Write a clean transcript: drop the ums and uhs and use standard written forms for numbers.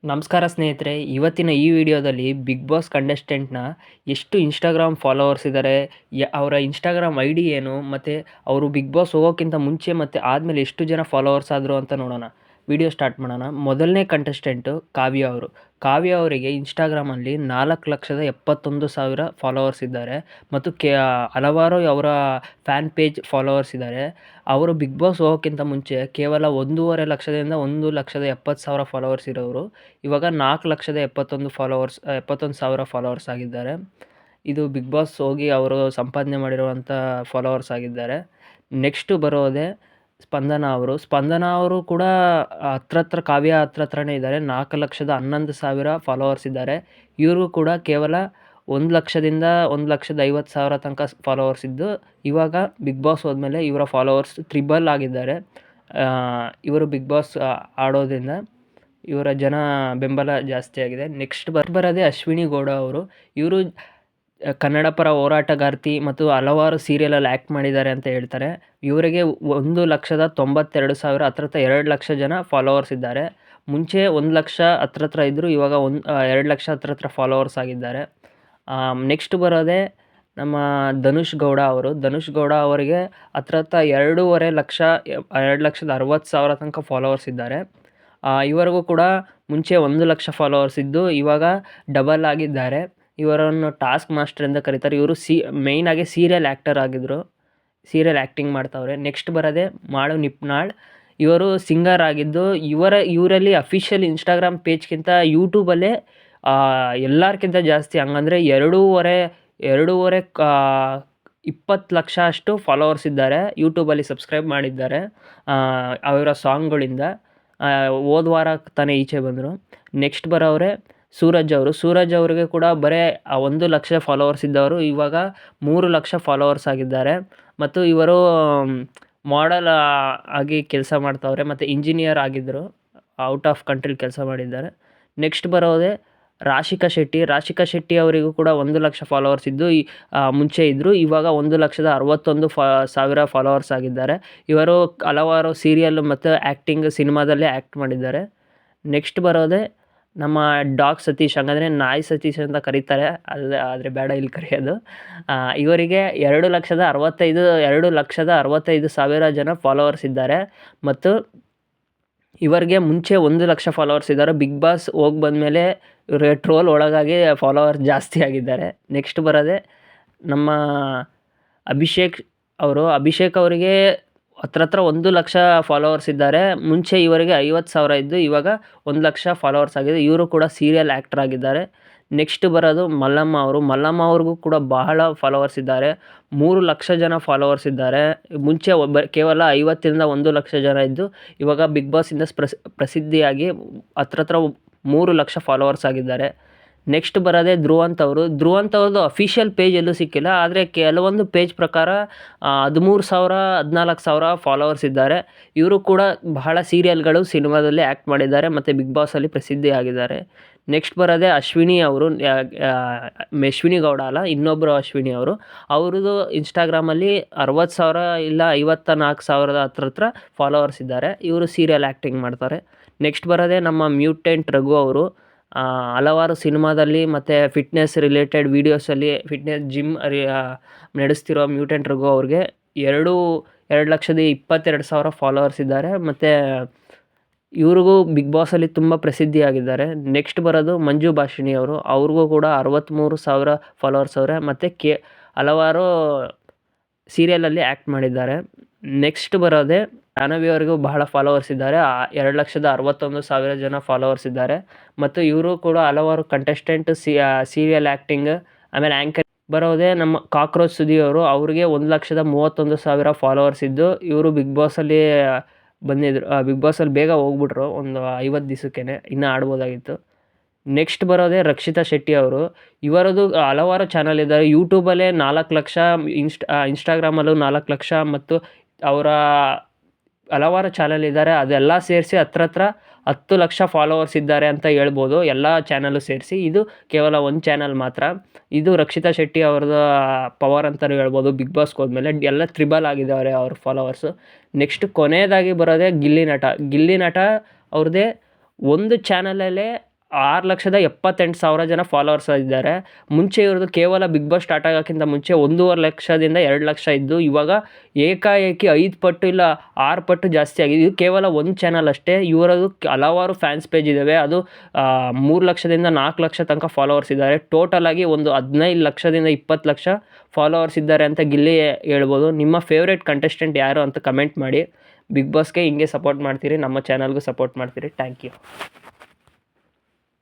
ನಮಸ್ಕಾರ ಸ್ನೇಹಿತರೆ, ಇವತ್ತಿನ ಈ ವಿಡಿಯೋದಲ್ಲಿ ಬಿಗ್ ಬಾಸ್ ಕಂಟೆಸ್ಟೆಂಟ್ನ ಎಷ್ಟು ಇನ್ಸ್ಟಾಗ್ರಾಮ್ ಫಾಲೋವರ್ಸ್ ಇದ್ದಾರೆ, ಅವರ ಇನ್ಸ್ಟಾಗ್ರಾಮ್ ಐ ಡಿ ಏನು, ಮತ್ತು ಅವರು ಬಿಗ್ ಬಾಸ್ ಹೋಗೋಕ್ಕಿಂತ ಮುಂಚೆ ಮತ್ತು ಆದಮೇಲೆ ಎಷ್ಟು ಜನ ಫಾಲೋವರ್ಸ್ ಆದರು ಅಂತ ನೋಡೋಣ. ವಿಡಿಯೋ ಸ್ಟಾರ್ಟ್ ಮಾಡೋಣ. ಮೊದಲನೇ ಕಂಟೆಸ್ಟೆಂಟು ಕಾವ್ಯ ಅವರು. ಕಾವ್ಯ ಅವರಿಗೆ ಇನ್ಸ್ಟಾಗ್ರಾಮಲ್ಲಿ 4,71,000 ಫಾಲೋವರ್ಸ್ ಇದ್ದಾರೆ ಮತ್ತು ಹಲವಾರು ಅವರ ಫ್ಯಾನ್ ಪೇಜ್ ಫಾಲೋವರ್ಸ್ ಇದ್ದಾರೆ. ಅವರು ಬಿಗ್ ಬಾಸ್ ಹೋಗೋಕ್ಕಿಂತ ಮುಂಚೆ ಕೇವಲ 1.5 ಲಕ್ಷದಿಂದ 1,70,000 ಫಾಲೋವರ್ಸ್ ಇರೋರು ಇವಾಗ 4,71,000 ಫಾಲೋವರ್ಸ್ ಆಗಿದ್ದಾರೆ. ಇದು ಬಿಗ್ ಬಾಸ್ ಹೋಗಿ ಅವರು ಸಂಪಾದನೆ ಮಾಡಿರುವಂಥ ಫಾಲೋವರ್ಸ್ ಆಗಿದ್ದಾರೆ. ನೆಕ್ಸ್ಟು ಬರೋದೇ ಸ್ಪಂದನ ಅವರು. ಸ್ಪಂದನ ಅವರು ಕೂಡ ಹತ್ರತ್ರ ಕಾವ್ಯ ಹತ್ರನೇ ಇದ್ದಾರೆ. 4,11,000 ಫಾಲೋವರ್ಸ್ ಇದ್ದಾರೆ. ಇವರು ಕೂಡ ಕೇವಲ 1,00,000ದಿಂದ 1,50,000 ತನಕ ಫಾಲೋವರ್ಸ್ ಇದ್ದು, ಇವಾಗ ಬಿಗ್ ಬಾಸ್ ಹೋದ್ಮೇಲೆ ಇವರ ಫಾಲೋವರ್ಸ್ ತ್ರಿಬಲ್ ಆಗಿದ್ದಾರೆ. ಇವರು ಬಿಗ್ ಬಾಸ್ ಆಡೋದ್ರಿಂದ ಇವರ ಜನ ಬೆಂಬಲ ಜಾಸ್ತಿ ಆಗಿದೆ. ನೆಕ್ಸ್ಟ್ ಬರೋದೇ ಅಶ್ವಿನಿ ಗೌಡ ಅವರು. ಇವರು ಕನ್ನಡ ಪರ ಹೋರಾಟಗಾರ್ತಿ ಮತ್ತು ಹಲವಾರು ಸೀರಿಯಲಲ್ಲಿ ಆ್ಯಕ್ಟ್ ಮಾಡಿದ್ದಾರೆ ಅಂತ ಹೇಳ್ತಾರೆ. ಇವರಿಗೆ 1,92,000 ಹತ್ರ 2 ಲಕ್ಷ ಜನ ಫಾಲೋವರ್ಸ್ ಇದ್ದಾರೆ. ಮುಂಚೆ 1 ಲಕ್ಷ ಹತ್ರ ಇದ್ದರು, ಇವಾಗ 2 ಲಕ್ಷ ಹತ್ರ ಫಾಲೋವರ್ಸ್ ಆಗಿದ್ದಾರೆ. ನೆಕ್ಸ್ಟ್ ಬರೋದೇ ನಮ್ಮ ಧನುಷ್ ಗೌಡ ಅವರು. ಧನುಷ್ ಗೌಡ ಅವರಿಗೆ ಹತ್ರ 2.5 ಲಕ್ಷ 2,60,000 ತನಕ ಫಾಲೋವರ್ಸ್ ಇದ್ದಾರೆ. ಇವರಿಗೂ ಕೂಡ ಮುಂಚೆ 1 ಲಕ್ಷ ಫಾಲೋವರ್ಸ್ ಇದ್ದು, ಇವಾಗ ಡಬಲ್ ಆಗಿದ್ದಾರೆ. ಇವರನ್ನು ಟಾಸ್ಕ್ ಮಾಸ್ಟರ್ ಅಂತ ಕರೀತಾರೆ. ಇವರು ಮೇಯ್ನಾಗಿ ಸೀರಿಯಲ್ ಆ್ಯಕ್ಟರ್ ಆಗಿದ್ದರು, ಸೀರಿಯಲ್ ಆ್ಯಕ್ಟಿಂಗ್ ಮಾಡ್ತಾವ್ರೆ. ನೆಕ್ಸ್ಟ್ ಬರೋದೇ ಮಾಳು ನಿಪ್ನಾಳ್. ಇವರು ಸಿಂಗರ್ ಆಗಿದ್ದು, ಇವರಲ್ಲಿ ಅಫಿಷಿಯಲ್ ಇನ್ಸ್ಟಾಗ್ರಾಮ್ ಪೇಜ್ಗಿಂತ ಯೂಟ್ಯೂಬಲ್ಲೇ ಎಲ್ಲರ್ಕಿಂತ ಜಾಸ್ತಿ, ಹಂಗಂದರೆ 2.5 20 ಲಕ್ಷ ಅಷ್ಟು ಫಾಲೋವರ್ಸ್ ಇದ್ದಾರೆ. ಯೂಟ್ಯೂಬಲ್ಲಿ ಸಬ್ಸ್ಕ್ರೈಬ್ ಮಾಡಿದ್ದಾರೆ ಅವರ ಸಾಂಗ್ಗಳಿಂದ. ಹೋದ ವಾರ ತಾನೇ ಈಚೆ ಬಂದರು. ನೆಕ್ಸ್ಟ್ ಬರೋವ್ರೆ ಸೂರಜ್ ಅವರು. ಸೂರಜ್ ಅವರಿಗೆ ಕೂಡ ಬರೀ 1 ಲಕ್ಷ ಫಾಲೋವರ್ಸ್ ಇದ್ದವರು ಇವಾಗ 3 ಲಕ್ಷ ಫಾಲೋವರ್ಸ್ ಆಗಿದ್ದಾರೆ. ಮತ್ತು ಇವರು ಮಾಡೆಲ್ ಆಗಿ ಕೆಲಸ ಮಾಡ್ತಾವ್ರೆ ಮತ್ತು ಇಂಜಿನಿಯರ್ ಆಗಿದ್ದರು, ಔಟ್ ಆಫ್ ಕಂಟ್ರಿಲಿ ಕೆಲಸ ಮಾಡಿದ್ದಾರೆ. ನೆಕ್ಸ್ಟ್ ಬರೋದೇ ರಾಶಿಕಾ ಶೆಟ್ಟಿ. ರಾಶಿಕಾ ಶೆಟ್ಟಿ ಅವರಿಗೂ ಕೂಡ 1 ಲಕ್ಷ ಫಾಲೋವರ್ಸ್ ಇದ್ದು, ಮುಂಚೆ ಇದ್ದರು, ಇವಾಗ 1,61,000 ಫಾಲೋವರ್ಸ್ ಆಗಿದ್ದಾರೆ. ಇವರು ಹಲವಾರು ಸೀರಿಯಲ್ ಮತ್ತು ಆ್ಯಕ್ಟಿಂಗ್ ಸಿನಿಮಾದಲ್ಲೇ ಆ್ಯಕ್ಟ್ ಮಾಡಿದ್ದಾರೆ. ನೆಕ್ಸ್ಟ್ ಬರೋದೇ ನಮ್ಮ ಡಾಗ್ ಸತೀಶ್, ಹಂಗಂದರೆ ನಾಯಿ ಸತೀಶ್ ಅಂತ ಕರೀತಾರೆ, ಆದರೆ ಬೇಡ ಇಲ್ಲಿ ಕರೆಯೋದು. ಇವರಿಗೆ 2,65,000 ಜನ ಫಾಲೋವರ್ಸ್ ಇದ್ದಾರೆ ಮತ್ತು ಇವರಿಗೆ ಮುಂಚೆ 1 ಲಕ್ಷ ಫಾಲೋವರ್ಸ್ ಇದ್ದಾರೆ. ಬಿಗ್ ಬಾಸ್ ಹೋಗಿ ಬಂದಮೇಲೆ ಇವರಿಗೆ ಟ್ರೋಲ್ ಒಳಗಾಗಿ ಫಾಲೋವರ್ಸ್ ಜಾಸ್ತಿ ಆಗಿದ್ದಾರೆ. ನೆಕ್ಸ್ಟ್ ಬರೋದೇ ನಮ್ಮ ಅಭಿಷೇಕ್ ಅವರು. ಅಭಿಷೇಕ್ ಅವರಿಗೆ ಹತ್ರ 1 ಲಕ್ಷ ಫಾಲೋವರ್ಸ್ ಇದ್ದಾರೆ. ಮುಂಚೆ ಇವರಿಗೆ 50,000 ಇದ್ದು, ಇವಾಗ 1 ಲಕ್ಷ ಫಾಲೋವರ್ಸ್ ಆಗಿದೆ. ಇವರು ಕೂಡ ಸೀರಿಯಲ್ ಆ್ಯಕ್ಟರ್ ಆಗಿದ್ದಾರೆ. ನೆಕ್ಸ್ಟ್ ಬರೋದು ಮಲ್ಲಮ್ಮ ಅವರು. ಮಲ್ಲಮ್ಮ ಅವ್ರಿಗೂ ಕೂಡ ಬಹಳ ಫಾಲೋವರ್ಸ್ ಇದ್ದಾರೆ. 3 ಲಕ್ಷ ಜನ ಫಾಲೋವರ್ಸ್ ಇದ್ದಾರೆ. ಮುಂಚೆ ಕೇವಲ 50ರಿಂದ 1 ಲಕ್ಷ ಜನ ಇದ್ದು, ಇವಾಗ ಬಿಗ್ ಬಾಸಿಂದ ಪ್ರಸಿದ್ಧಿಯಾಗಿ ಹತ್ರ 3 ಲಕ್ಷ ಫಾಲೋವರ್ಸ್ ಆಗಿದ್ದಾರೆ. ನೆಕ್ಸ್ಟ್ ಬರೋದೇ ಧ್ರುವಂತ್ ಅವರು. ಧ್ರುವಂತ್ ಅವ್ರದ್ದು ಅಫಿಷಿಯಲ್ ಪೇಜ್ ಎಲ್ಲೂ ಸಿಕ್ಕಿಲ್ಲ, ಆದರೆ ಕೆಲವೊಂದು ಪೇಜ್ ಪ್ರಕಾರ 13,000 14,000 ಫಾಲೋವರ್ಸ್ ಇದ್ದಾರೆ. ಇವರು ಕೂಡ ಬಹಳ ಸೀರಿಯಲ್ಗಳು ಸಿನಿಮಾದಲ್ಲಿ ಆ್ಯಕ್ಟ್ ಮಾಡಿದ್ದಾರೆ ಮತ್ತು ಬಿಗ್ ಬಾಸಲ್ಲಿ ಪ್ರಸಿದ್ಧಿಯಾಗಿದ್ದಾರೆ. ನೆಕ್ಸ್ಟ್ ಬರೋದೇ ಅಶ್ವಿನಿ ಅವರು. ಅಶ್ವಿನಿ ಗೌಡ ಅಲ್ಲ, ಇನ್ನೊಬ್ಬರು ಅಶ್ವಿನಿ ಅವರು. ಅವ್ರದ್ದು ಇನ್ಸ್ಟಾಗ್ರಾಮಲ್ಲಿ 60,000 ಇಲ್ಲ 54,000 ಹತ್ರ ಫಾಲೋವರ್ಸ್ ಇದ್ದಾರೆ. ಇವರು ಸೀರಿಯಲ್ ಆ್ಯಕ್ಟಿಂಗ್ ಮಾಡ್ತಾರೆ. ನೆಕ್ಸ್ಟ್ ಬರೋದೇ ನಮ್ಮ ಮ್ಯೂಟೆಂಟ್ ರಘು ಅವರು. ಹಲವಾರು ಸಿನಿಮಾದಲ್ಲಿ ಮತ್ತು ಫಿಟ್ನೆಸ್ ರಿಲೇಟೆಡ್ ವೀಡಿಯೋಸಲ್ಲಿ ಜಿಮ್ ನಡೆಸ್ತಿರೋ ಮ್ಯೂಟೆಂಟ್ ರಘು ಅವ್ರಿಗೆ 2,22,000 ಫಾಲೋವರ್ಸ್ ಇದ್ದಾರೆ ಮತ್ತು ಇವ್ರಿಗೂ ಬಿಗ್ ಬಾಸಲ್ಲಿ ತುಂಬ ಪ್ರಸಿದ್ಧಿಯಾಗಿದ್ದಾರೆ. ನೆಕ್ಸ್ಟ್ ಬರೋದು ಮಂಜು ಭಾಷಿಣಿ ಅವರು. ಅವ್ರಿಗೂ ಕೂಡ 63,000 ಫಾಲೋವರ್ಸ್ ಅವರೆ ಮತ್ತು ಹಲವಾರು ಸೀರಿಯಲಲ್ಲಿ ಆ್ಯಕ್ಟ್ ಮಾಡಿದ್ದಾರೆ. ನೆಕ್ಸ್ಟ್ ಬರೋದೇ ಜಾಹ್ನವಿ ಅವರಿಗೂ ಬಹಳ ಫಾಲೋವರ್ಸ್ ಇದ್ದಾರೆ. 2,61,000 ಜನ ಫಾಲೋವರ್ಸ್ ಇದ್ದಾರೆ ಮತ್ತು ಇವರು ಕೂಡ ಹಲವಾರು ಕಂಟೆಸ್ಟೆಂಟ್ ಸೀರಿಯಲ್ ಆ್ಯಕ್ಟಿಂಗ್ ಆಮೇಲೆ ಆ್ಯಂಕರ್. ಬರೋದೇ ನಮ್ಮ ಕಾಕ್ರೋಚ್ ಸುದಿ ಅವರು. ಅವ್ರಿಗೆ 1,31,000 ಫಾಲೋವರ್ಸ್ ಇದ್ದು, ಇವರು ಬಿಗ್ ಬಾಸಲ್ಲಿ ಬಂದಿದ್ದರು. ಬಿಗ್ ಬಾಸಲ್ಲಿ ಬೇಗ ಹೋಗ್ಬಿಟ್ರು, ಒಂದು 50 ದಿವಸಕ್ಕೇ, ಇನ್ನೂ ಆಡ್ಬೋದಾಗಿತ್ತು. ನೆಕ್ಸ್ಟ್ ಬರೋದೇ ರಕ್ಷಿತಾ ಶೆಟ್ಟಿ ಅವರು. ಇವರದ್ದು ಹಲವಾರು ಚಾನಲ್ ಇದ್ದಾರೆ. ಯೂಟ್ಯೂಬಲ್ಲೇ 4 ಲಕ್ಷ, ಇನ್ಸ್ಟಾಗ್ರಾಮಲ್ಲೂ 4 ಲಕ್ಷ ಮತ್ತು ಅವರ ಹಲವಾರು ಚಾನಲ್ ಇದ್ದಾರೆ. ಅದೆಲ್ಲ ಸೇರಿಸಿ ಹತ್ರ 10 ಲಕ್ಷ ಫಾಲೋವರ್ಸ್ ಇದ್ದಾರೆ ಅಂತ ಹೇಳ್ಬೋದು, ಎಲ್ಲ ಚಾನಲ್ಲು ಸೇರಿಸಿ. ಇದು ಕೇವಲ ಒಂದು ಚಾನಲ್ ಮಾತ್ರ. ಇದು ರಕ್ಷಿತಾ ಶೆಟ್ಟಿ ಅವ್ರದ್ದು ಪವರ್ ಅಂತಲೂ ಹೇಳ್ಬೋದು. ಬಿಗ್ ಬಾಸ್ಗೆ ಹೋದ್ಮೇಲೆ ಎಲ್ಲ ತ್ರಿಬಲ್ ಆಗಿದ್ದಾರೆ ಅವ್ರ ಫಾಲೋವರ್ಸು. ನೆಕ್ಸ್ಟ್ ಕೊನೆಯದಾಗಿ ಬರೋದೇ ಗಿಲ್ಲಿ ನಟ. ಗಿಲ್ಲಿ ನಟ ಅವ್ರದ್ದೇ ಒಂದು ಚಾನಲಲ್ಲೇ 6,78,000 ಜನ ಫಾಲೋವರ್ಸ್ ಇದ್ದಾರೆ. ಮುಂಚೆ ಇವ್ರದ್ದು ಕೇವಲ ಬಿಗ್ ಬಾಸ್ ಸ್ಟಾರ್ಟ್ ಆಗೋಕ್ಕಿಂತ ಮುಂಚೆ 1.5 ಲಕ್ಷದಿಂದ 2 ಲಕ್ಷ ಇದ್ದು, ಇವಾಗ ಏಕಾಏಕಿ 5 ಪಟ್ಟು ಇಲ್ಲ 6 ಪಟ್ಟು ಜಾಸ್ತಿ ಆಗಿದೆ. ಇದು ಕೇವಲ ಒಂದು ಚಾನಲ್ ಅಷ್ಟೇ. ಇವರದು ಹಲವಾರು ಫ್ಯಾನ್ಸ್ ಪೇಜ್ ಇದ್ದಾವೆ. ಅದು 3 ಲಕ್ಷದಿಂದ 4 ಲಕ್ಷ ತನಕ ಫಾಲೋವರ್ಸ್ ಇದ್ದಾರೆ. ಟೋಟಲ್ ಆಗಿ ಒಂದು 15 ಲಕ್ಷದಿಂದ 20 ಲಕ್ಷ ಫಾಲೋವರ್ಸ್ ಇದ್ದಾರೆ ಅಂತ ಗಿಲ್ಲಿ ಹೇಳ್ಬೋದು. ನಿಮ್ಮ ಫೇವ್ರೇಟ್ ಕಂಟೆಸ್ಟೆಂಟ್ ಯಾರು ಅಂತ ಕಮೆಂಟ್ ಮಾಡಿ. ಬಿಗ್ ಬಾಸ್ಗೆ ಹಿಂಗೆ ಸಪೋರ್ಟ್ ಮಾಡ್ತೀರಿ, ನಮ್ಮ ಚಾನಲ್ಗೂ ಸಪೋರ್ಟ್ ಮಾಡ್ತೀರಿ. Thank you.